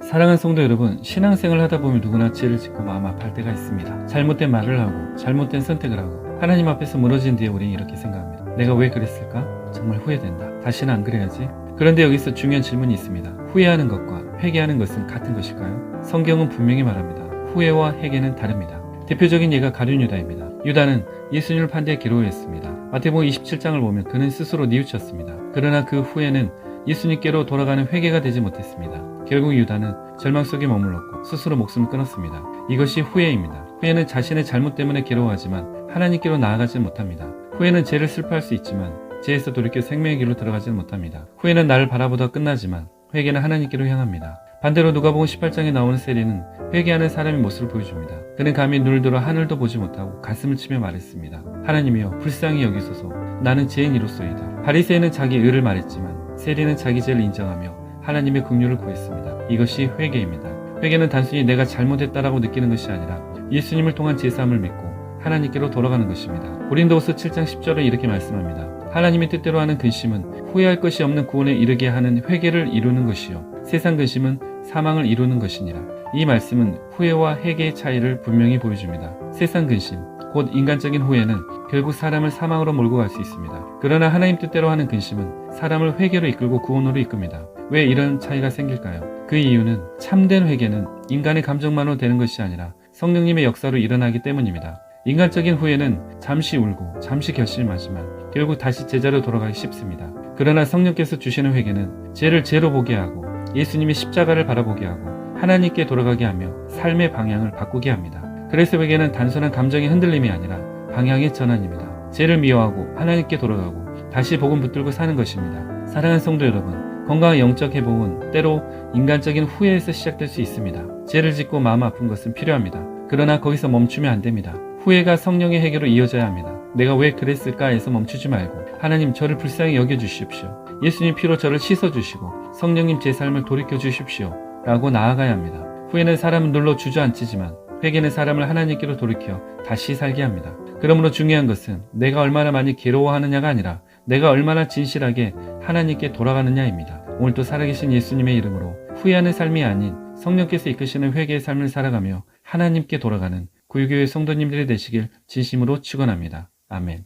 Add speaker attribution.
Speaker 1: 사랑하는 성도 여러분, 신앙생활을 하다 보면 누구나 죄를 짓고 마음 아파할 때가 있습니다. 잘못된 말을 하고 잘못된 선택을 하고 하나님 앞에서 무너진 뒤에 우리는 이렇게 생각합니다. 내가 왜 그랬을까? 정말 후회된다. 다시는 안 그래야지. 그런데 여기서 중요한 질문이 있습니다. 후회하는 것과 회개하는 것은 같은 것일까요? 성경은 분명히 말합니다. 후회와 회개는 다릅니다. 대표적인 예가 가룟 유다입니다. 유다는 예수님을 판대에 괴로워했습니다. 마태복음 27장을 보면 그는 스스로 뉘우쳤습니다. 그러나 그 후에는 예수님께로 돌아가는 회개가 되지 못했습니다. 결국 유다는 절망 속에 머물렀고 스스로 목숨을 끊었습니다. 이것이 후회입니다. 후회는 자신의 잘못 때문에 괴로워하지만 하나님께로 나아가지 못합니다. 후회는 죄를 슬퍼할 수 있지만 죄에서 돌이켜 생명의 길로 들어가지 못합니다. 후회는 나를 바라보다 끝나지만 회개는 하나님께로 향합니다. 반대로 누가복음 18장에 나오는 세리는 회개하는 사람의 모습을 보여줍니다. 그는 감히 눈을 들어 하늘도 보지 못하고 가슴을 치며 말했습니다. 하나님이여 불쌍히 여기소서. 나는 죄인이로소이다. 바리새인은 자기 의를 말했지만 세리는 자기 죄를 인정하며 하나님의 긍휼을 구했습니다. 이것이 회개입니다. 회개는 단순히 내가 잘못했다라고 느끼는 것이 아니라 예수님을 통한 제사함을 믿고 하나님께로 돌아가는 것입니다. 고린도후서 7장 10절에 이렇게 말씀합니다. 하나님의 뜻대로 하는 근심은 후회할 것이 없는 구원에 이르게 하는 회개를 이루는 것이요 세상 근심은 사망을 이루는 것이니라. 이 말씀은 후회와 회개의 차이를 분명히 보여줍니다. 세상 근심, 곧 인간적인 후회는 결국 사람을 사망으로 몰고 갈 수 있습니다. 그러나 하나님 뜻대로 하는 근심은 사람을 회개로 이끌고 구원으로 이끕니다. 왜 이런 차이가 생길까요? 그 이유는 참된 회개는 인간의 감정만으로 되는 것이 아니라 성령님의 역사로 일어나기 때문입니다. 인간적인 후회는 잠시 울고 잠시 결심하지만 결국 다시 제자로 돌아가기 쉽습니다. 그러나 성령께서 주시는 회개는 죄를 죄로 보게 하고 예수님의 십자가를 바라보게 하고 하나님께 돌아가게 하며 삶의 방향을 바꾸게 합니다. 그래서 회개는 단순한 감정의 흔들림이 아니라 방향의 전환입니다. 죄를 미워하고 하나님께 돌아가고 다시 복음 붙들고 사는 것입니다. 사랑하는 성도 여러분, 건강한 영적 회복은 때로 인간적인 후회에서 시작될 수 있습니다. 죄를 짓고 마음 아픈 것은 필요합니다. 그러나 거기서 멈추면 안 됩니다. 후회가 성령의 회개로 이어져야 합니다. 내가 왜 그랬을까 해서 멈추지 말고 하나님 저를 불쌍히 여겨주십시오. 예수님 피로 저를 씻어주시고 성령님 제 삶을 돌이켜주십시오 라고 나아가야 합니다. 후회는 사람을 눌러 주저앉히지만 회개는 사람을 하나님께로 돌이켜 다시 살게 합니다. 그러므로 중요한 것은 내가 얼마나 많이 괴로워하느냐가 아니라 내가 얼마나 진실하게 하나님께 돌아가느냐입니다. 오늘도 살아계신 예수님의 이름으로 후회하는 삶이 아닌 성령께서 이끄시는 회개의 삶을 살아가며 하나님께 돌아가는 구유교회 성도님들이 되시길 진심으로 축원합니다. 아멘.